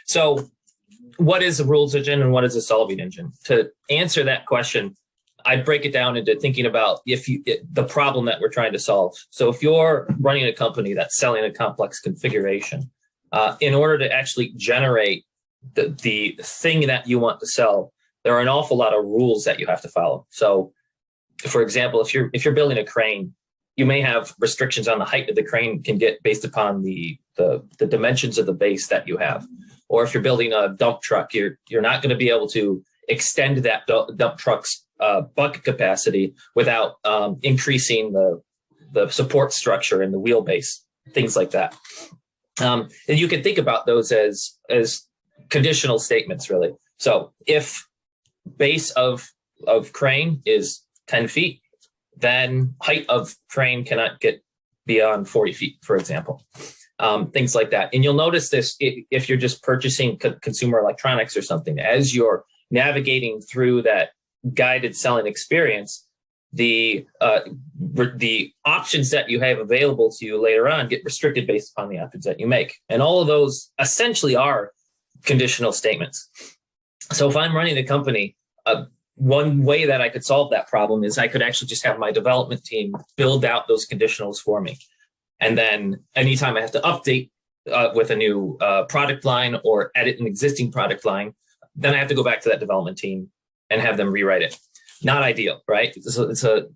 So what is a rules engine and what is a solving engine? To answer that question, I'd break it down into thinking about the problem that we're trying to solve. So if you're running a company that's selling a complex configuration, in order to actually generate the thing that you want to sell, there are an awful lot of rules that you have to follow. So, for example, if you're building a crane, you may have restrictions on the height of the crane can get based upon the dimensions of the base that you have. Or if you're building a dump truck, you're not going to be able to extend that dump truck's bucket capacity without increasing the support structure and the wheelbase, things like that. And you can think about those as conditional statements, really. So if base of crane is 10 feet, then height of crane cannot get beyond 40 feet, for example. Things like that. And you'll notice this if you're just purchasing consumer electronics or something. As you're navigating through that guided selling experience, the options that you have available to you later on get restricted based upon the options that you make. And all of those essentially are conditional statements. So if I'm running a company, one way that I could solve that problem is I could actually just have my development team build out those conditionals for me. And then anytime I have to update with a new product line or edit an existing product line, then I have to go back to that development team and have them rewrite it. Not ideal, right? It's a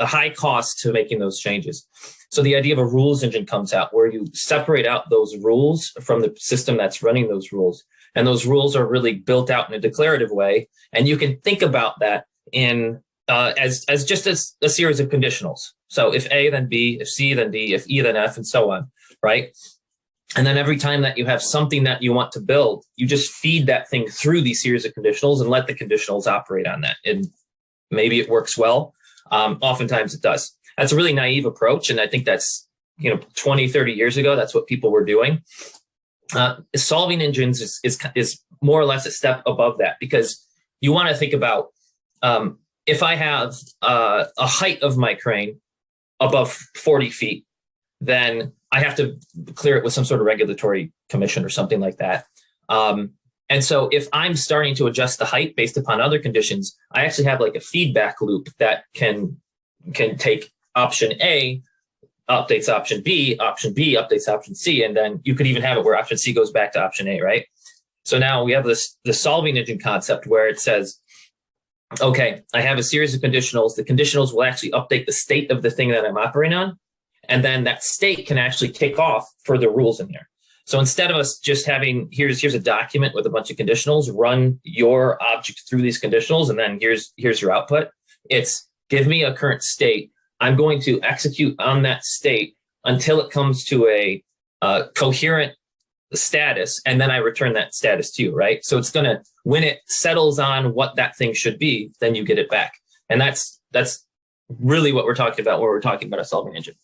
high cost to making those changes. So the idea of a rules engine comes out where you separate out those rules from the system that's running those rules. And those rules are really built out in a declarative way. And you can think about that in as just a series of conditionals. So if A, then B, if C, then D, if E, then F, and so on, right? And then every time that you have something that you want to build, you just feed that thing through these series of conditionals and let the conditionals operate on that. And maybe it works well. Oftentimes it does. That's a really naive approach. And I think that's, 20, 30 years ago, that's what people were doing. Solving engines is more or less a step above that, because you want to think about if I have a height of my crane above 40 feet, then I have to clear it with some sort of regulatory commission or something like that. And so if I'm starting to adjust the height based upon other conditions, I actually have like a feedback loop that can take option A, updates option B updates option C, and then you could even have it where option C goes back to option A, right? So now we have the solving engine concept where it says, okay, I have a series of conditionals. The conditionals will actually update the state of the thing that I'm operating on. And then that state can actually kick off further rules in there. So instead of us just having, here's a document with a bunch of conditionals, run your object through these conditionals, and then here's your output. It's give me a current state. I'm going to execute on that state until it comes to a coherent status, and then I return that status to you, right? So it's going to, when it settles on what that thing should be, then you get it back. And that's really what we're talking about when we're talking about a solving engine.